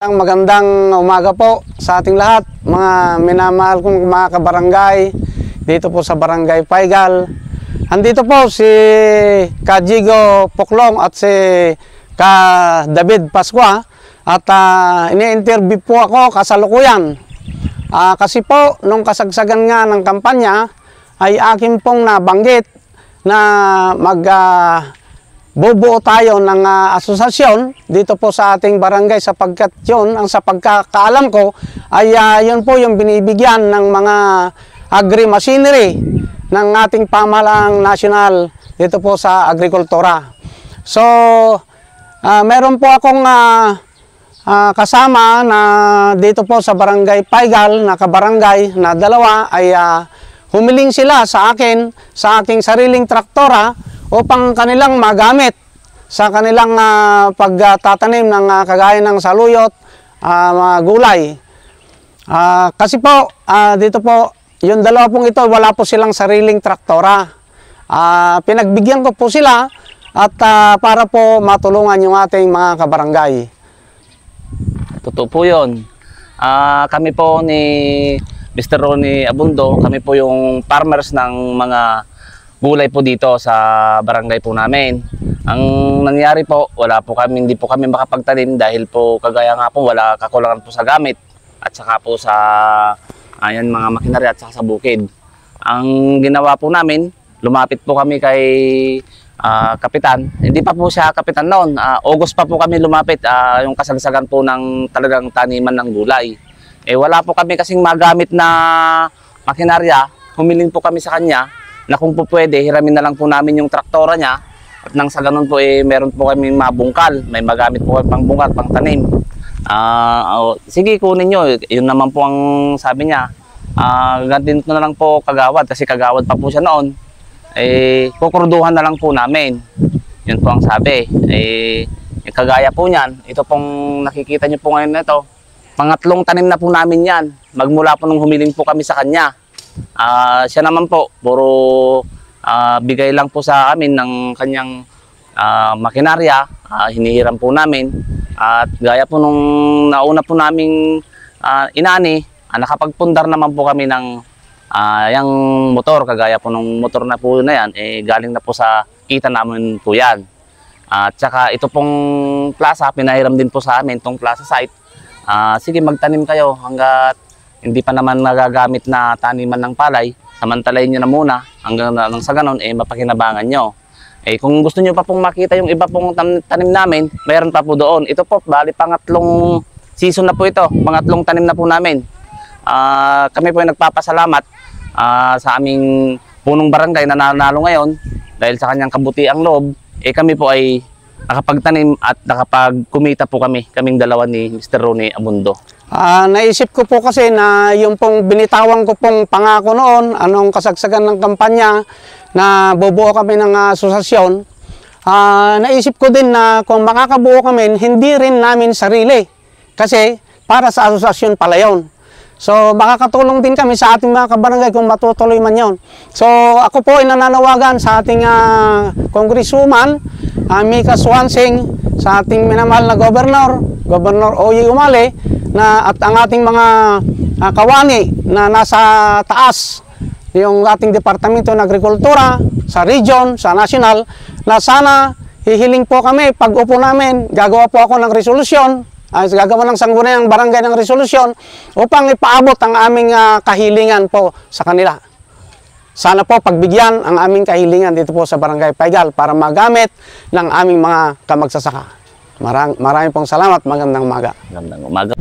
Magandang umaga po sa ating lahat, mga minamahal kong mga kabarangay dito po sa Barangay Paigal. Andito po si Ka Jigo Poklong at si Ka David Pascua at ini-interview po ako kasalukuyan. Kasi po nung kasagsagan nga ng kampanya ay akin pong nabanggit na bubuo tayo ng asosasyon dito po sa ating barangay sapagkat yun, ang sa pagkakaalam ko ay yun po yung binibigyan ng mga agri-machinery ng ating pamahalaang nasyonal dito po sa agrikultura. So, meron po akong kasama na dito po sa Barangay Paigal na kabarangay na dalawa ay humiling sila sa akin, sa aking sariling traktora upang kanilang magamit sa kanilang pagtatanim ng kagaya ng saluyot, mga gulay. Kasi po, dito po, yung dalawa pong ito, wala po silang sariling traktora. Pinagbigyan ko po sila at para po matulungan yung ating mga kabarangay. Totoo po yun. Kami po ni Mr. Ronnie Abundo, kami po yung farmers ng mga gulay po dito sa barangay po namin. Ang nangyari po, hindi po kami makapagtanim dahil po kagaya nga po wala kakulangan po sa gamit at saka po sa mga makinarya at saka sa bukid. Ang ginawa po namin, lumapit po kami kay kapitan. Hindi pa po siya kapitan noon. August pa po kami lumapit, yung kasagsagan po ng talagang taniman ng gulay. Wala po kami kasing magamit na makinarya. Humiling po kami sa kanya na kung po pwede, hiramin na lang po namin yung traktora niya at nang sa ganun po meron po kami mabungkal, may magamit po kami pang bungkal, pang tanim. Sige, kunin nyo. Yun naman po ang sabi niya. Gantin na lang po kagawad kasi kagawad pa po siya noon. Kukurduhan na lang po namin. Yun po ang sabi. Kagaya po niyan, ito pong nakikita nyo po ngayon na ito, pangatlong tanim na po namin yan. Magmula po nung humiling po kami sa kanya. Siya naman po, puro bigay lang po sa amin ng kanyang makinarya, hinihiram po namin. At gaya po nung nauna po naming inani, nakapagpundar naman po kami ng yung motor, kagaya po nung motor na po na yan, galing na po sa kita namin po yan. At saka ito pong plaza, pinahiram din po sa amin, itong plaza site. Sige, magtanim kayo hanggat hindi pa naman nagagamit na taniman ng palay, samantalayin nyo na muna hanggang sa ganon, mapakinabangan nyo. Kung gusto nyo pa pong makita yung iba pong tanim namin, mayroon pa po doon. Ito po, bali pangatlong season na po ito, pangatlong tanim na po namin. Kami po ay nagpapasalamat sa aming punong barangay na nanalo ngayon dahil sa kanyang kabutiang loob. Kami po ay nakapagtanim at nakapagkumita po kaming dalawa ni Mr. Ronnie Abundo. Naisip ko po kasi na yung pong binitawan ko pong pangako noon, anong kasagsagan ng kampanya na bubuo kami ng asosasyon, naisip ko din na kung makakabuo kami, hindi rin namin sarili. Kasi para sa asosasyon pala yun. So makakatulong din kami sa ating mga kabarangay kung matutuloy man yun. So ako po ay nananawagan sa ating Congresswoman, Mika Swansing, sa ating minamahal na Governor Oye Umale, at ang ating mga kawani na nasa taas, yung ating Departamento ng Agrikultura, sa region, sa national, na sana hihiling po kami, pag upo namin, gagawa po ako ng resolusyon, gagawa ng sangguniang barangay ng resolusyon upang ipaabot ang aming kahilingan po sa kanila. Sana po pagbigyan ang aming kahilingan dito po sa Barangay Paigal para magamit ng aming mga kamagsasaka. Maraming pong salamat. Magandang umaga. Magandang umaga.